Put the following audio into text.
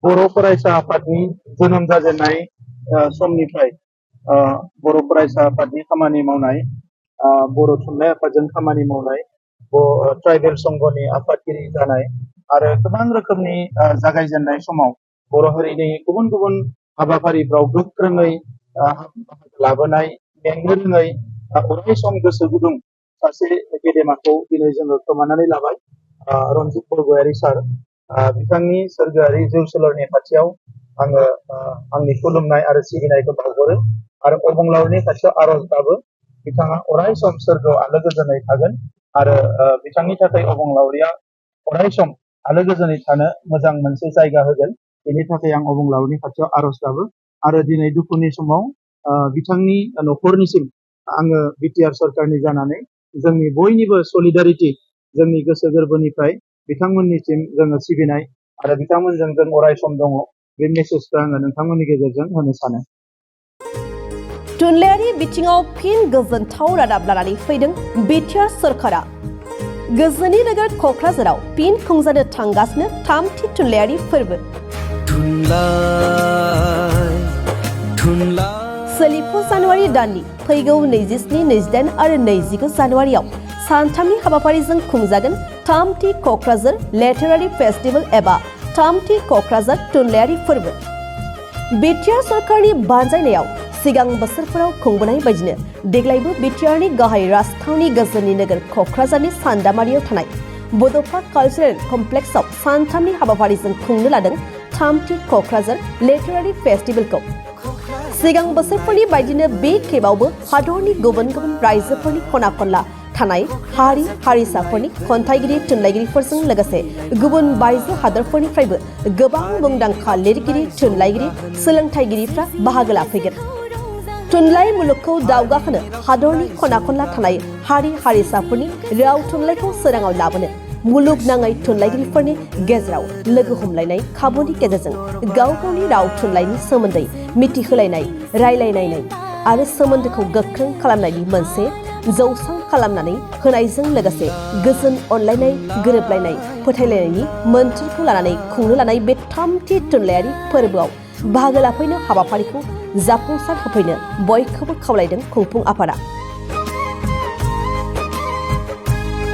बर' फरायसा आफादनि जोनोम जाजेननाय समनिफ्राय बर' फरायसा आफादनि खामानि मावनाय, बर' थुनलाइ आफादजों खामानि मावनाय, ट्राइबेल संघनि आफादगिरि जानाय आरो गोबां रोखोमनि जागायजेननाय समाव बर' हारिनि गुबुन गुबुन हाबाफारिफ्राव गोख्रोङै लाबोनाय, मेंनो रोङै, अराय सम गोसो गुदुं सासे गेदेमाखौ दिनै जोङो खोमानानै लाबाय। रनजित बरग'यारि सार, बिथांनि सोरगोआरि जिउ सोलेरनि खाथियाव आङो आंनि खुलुमनाय आरो सिबिनायखौ बावहरो आरो अबंलावरिनि खाथियाव आरज गाबो बिथाङा अराय सम सोरगोआव आलो गोजोनै थागोन आरो बिथांनि थाखाय अबंलावरिया अराय सम आलो गोजोनै थानो मोजां मोनसे जायगा होगोन। बेनि थाखाय आं अबंलावरिनि खाथियाव आरज गाबो आरो दिनै दुखुनि समाव बिथांनि न'खरनिसिम आङो बिटिआर सरकारनि जानानै जोंनि बयनिबो सलिडारिटि, जोंनि गोसो गोरबोनिफ्राय बिथांमोननिसिम जोङो सिबिनाय आरो बिथांमोनजों जों अराय सम दङ, बे मेसेजखौ आङो नोंथांमोननि गेजेरजों होनो सानो। थुनलाइयारि बिथिङाव फिन गोजोनथाव रादाब लानानै फैदों बिटिआर सरकारा। गोजोननि नोगोर क'क्राझाराव फिन खुंजानो थांगासिनो थामथि थुनलाइयारि फोरबो। सोलिफु जानुवारि दाननि फैगौ 27, 28 आरो 29 जानुवारियाव सानथामनि हाबाफारिजों खुंजागोन थामथि क'क्राझार लिटारेरि फेस्टिभेल एबा थामथि क'क्राझार थुनलाइयारि फोरबो। बिटिआर सरकारनि बानजायनायाव सिगां बोसोरफोराव खुंबोनाय बायदिनो देग्लायबो बिटिआरनि गाहाय राजथावनि गोजोननि नोगोर क'क्राझारनि सान्दामारियाव थानाय बड'फा कालचारेल कमप्लेक्सआव सानथामनि हाबाफारिजों खुंनो लादों थामथि क'क्राझार लिटारेरि फेस्टिभेलखौ। सिगां बोसोरफोरनि बायदिनो बे खेबावबो हादरनि गुबुन गुबुन रायजोफोरनि खना खनला थानाय हारि हारिसाफोरनि खन्थाइगिरि थुनलाइगिरिफोरजों लोगोसे गुबुन बायजो हादरफोरनिफ्रायबो गोबां मुंदांखा लिरगिरि, थुनलाइगिरि, सोलोंथाइगिरिफ्रा बाहागो लाफैगोन। थुनलाइ मुलुगखौ दावगाहोनो हादरनि खना खनला थानाय हारि हारिसाफोरनि राव थुनलाइखौ सोराङाव लाबोनो मुलुगनाङै थुनलाइगिरिफोरनि गेजेराव लोगो हमलायनाय खाबुनि गेजेरजों गाव गावनि राव थुनलाइनि सोमोन्दै मिथिहोलायनाय, रायलायलायनाय आरो सोमोन्दोखौ गोख्रों खालामनायनि मोनसे जौसां खालामनानै होनायजों लोगोसे गोजोन, अनलायनाय, गोरोबलायनाय, फोथायलायनायनि मोन्थोरखौ लानानै खुंनो लानाय बे थामथि थुनलाइयारि फोरबोआव बाहागो लाफैनो हाबाफारिखौ जाफुंसार होफैनो बयखौबो खावलायदों खुंफुं आफादा।